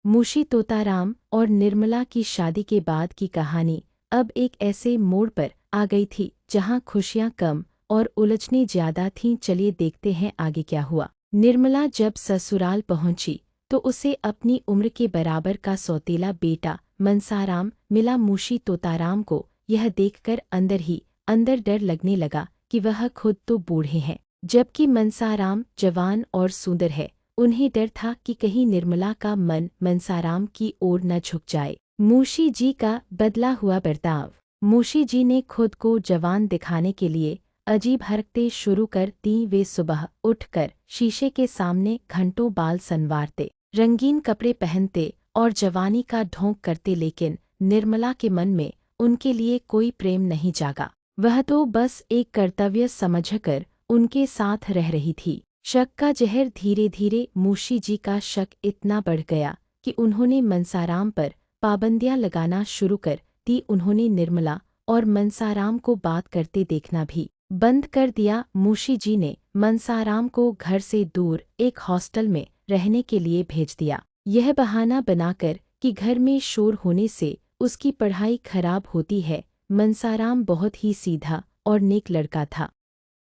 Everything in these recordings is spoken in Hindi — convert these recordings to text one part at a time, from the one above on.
मुंशी तोताराम और निर्मला की शादी के बाद की कहानी अब एक ऐसे मोड़ पर आ गई थी जहां खुशियां कम और उलझनें ज्यादा थीं। चलिए देखते हैं आगे क्या हुआ। निर्मला जब ससुराल पहुंची तो उसे अपनी उम्र के बराबर का सौतेला बेटा मनसाराम मिला। मुंशी तोताराम को यह देखकर अंदर ही अंदर डर लगने लगा कि वह खुद तो बूढ़े हैं, जबकि मनसाराम जवान और सुंदर है। उन्हें डर था कि कहीं निर्मला का मन मनसाराम की ओर न झुक जाए। मुंशी जी का बदला हुआ बर्ताव। मुंशी जी ने खुद को जवान दिखाने के लिए अजीब हरकतें शुरू कर दी। वे सुबह उठकर शीशे के सामने घंटों बाल संवारते, रंगीन कपड़े पहनते और जवानी का ढोंग करते, लेकिन निर्मला के मन में उनके लिए कोई प्रेम नहीं जागा। वह तो बस एक कर्तव्य समझकर उनके साथ रह रही थी। शक का जहर धीरे धीरे मुंशी जी का शक इतना बढ़ गया कि उन्होंने मनसाराम पर पाबंदियां लगाना शुरू कर दी। उन्होंने निर्मला और मनसाराम को बात करते देखना भी बंद कर दिया। मुंशी जी ने मनसाराम को घर से दूर एक हॉस्टल में रहने के लिए भेज दिया, यह बहाना बनाकर कि घर में शोर होने से उसकी पढ़ाई खराब होती है। मनसाराम बहुत ही सीधा और नेक लड़का था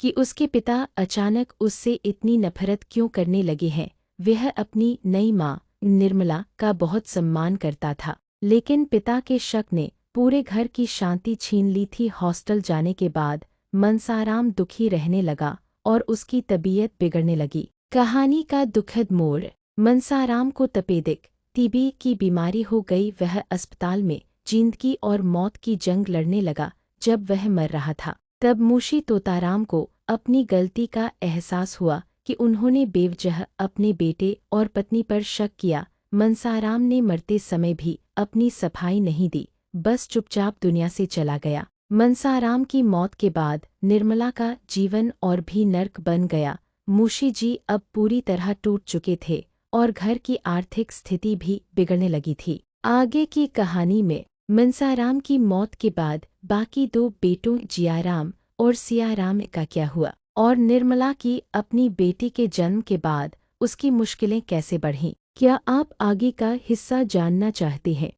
कि उसके पिता अचानक उससे इतनी नफरत क्यों करने लगे हैं। वह अपनी नई माँ निर्मला का बहुत सम्मान करता था, लेकिन पिता के शक ने पूरे घर की शांति छीन ली थी। हॉस्टल जाने के बाद मनसाराम दुखी रहने लगा और उसकी तबीयत बिगड़ने लगी। कहानी का दुखद मोड़। मनसाराम को तपेदिक टीबी की बीमारी हो गई। वह अस्पताल में जिंदगी और मौत की जंग लड़ने लगा। जब वह मर रहा था तब मुंशी तोताराम को अपनी गलती का एहसास हुआ कि उन्होंने बेवजह अपने बेटे और पत्नी पर शक किया। मनसाराम ने मरते समय भी अपनी सफाई नहीं दी, बस चुपचाप दुनिया से चला गया। मनसाराम की मौत के बाद निर्मला का जीवन और भी नर्क बन गया। मुंशी जी अब पूरी तरह टूट चुके थे और घर की आर्थिक स्थिति भी बिगड़ने लगी थी। आगे की कहानी में मनसाराम की मौत के बाद बाकी दो बेटों जियाराम और सियाराम का क्या हुआ, और निर्मला की अपनी बेटी के जन्म के बाद उसकी मुश्किलें कैसे बढ़ीं, क्या आप आगे का हिस्सा जानना चाहते हैं?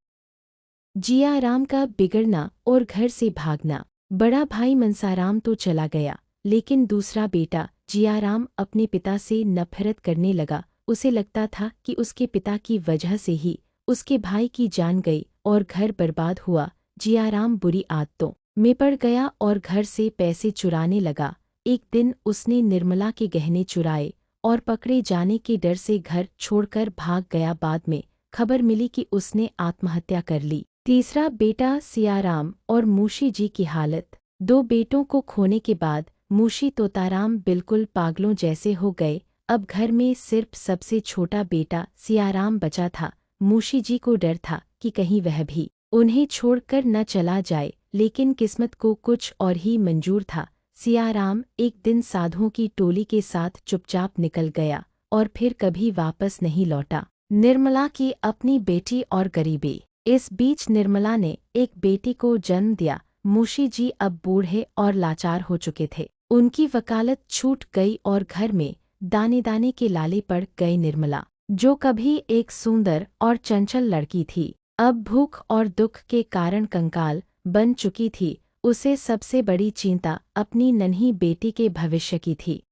जियाराम का बिगड़ना और घर से भागना। बड़ा भाई मनसाराम तो चला गया, लेकिन दूसरा बेटा जियाराम अपने पिता से नफरत करने लगा। उसे लगता था कि उसके पिता की वजह से ही उसके भाई की जान गई और घर बर्बाद हुआ। जियाराम बुरी आदतों में पड़ गया और घर से पैसे चुराने लगा। एक दिन उसने निर्मला के गहने चुराए और पकड़े जाने के डर से घर छोड़कर भाग गया। बाद में खबर मिली कि उसने आत्महत्या कर ली। तीसरा बेटा सियाराम और मुंशी जी की हालत। दो बेटों को खोने के बाद मुंशी तोताराम बिल्कुल पागलों जैसे हो गए। अब घर में सिर्फ सबसे छोटा बेटा सियाराम बचा था। मुंशी जी को डर था कि कहीं वह भी उन्हें छोड़कर न चला जाए, लेकिन किस्मत को कुछ और ही मंजूर था। सियाराम एक दिन साधुओं की टोली के साथ चुपचाप निकल गया और फिर कभी वापस नहीं लौटा। निर्मला की अपनी बेटी और गरीबी। इस बीच निर्मला ने एक बेटी को जन्म दिया। मुंशी जी अब बूढ़े और लाचार हो चुके थे। उनकी वकालत छूट गई और घर में दाने दाने के लाले पड़ गए। निर्मला, जो कभी एक सुंदर और चंचल लड़की थी, अब भूख और दुख के कारण कंकाल बन चुकी थी। उसे सबसे बड़ी चिंता अपनी नन्ही बेटी के भविष्य की थी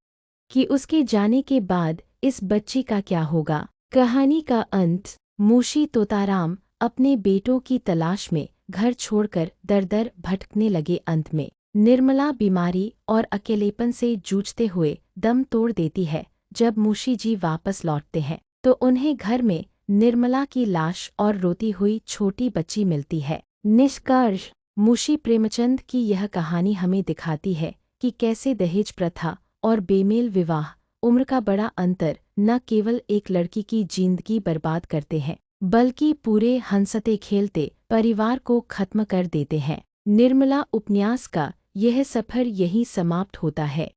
कि उसके जाने के बाद इस बच्ची का क्या होगा। कहानी का अंत। मुंशी तोताराम अपने बेटों की तलाश में घर छोड़कर दर दर भटकने लगे। अंत में निर्मला बीमारी और अकेलेपन से जूझते हुए दम तोड़ देती है। जब मुंशी जी वापस लौटते हैं तो उन्हें घर में निर्मला की लाश और रोती हुई छोटी बच्ची मिलती है। निष्कर्ष। मुंशी प्रेमचंद की यह कहानी हमें दिखाती है कि कैसे दहेज प्रथा और बेमेल विवाह, उम्र का बड़ा अंतर न केवल एक लड़की की जिंदगी बर्बाद करते हैं, बल्कि पूरे हंसते खेलते परिवार को खत्म कर देते हैं। निर्मला उपन्यास का यह सफर यहीं समाप्त होता है।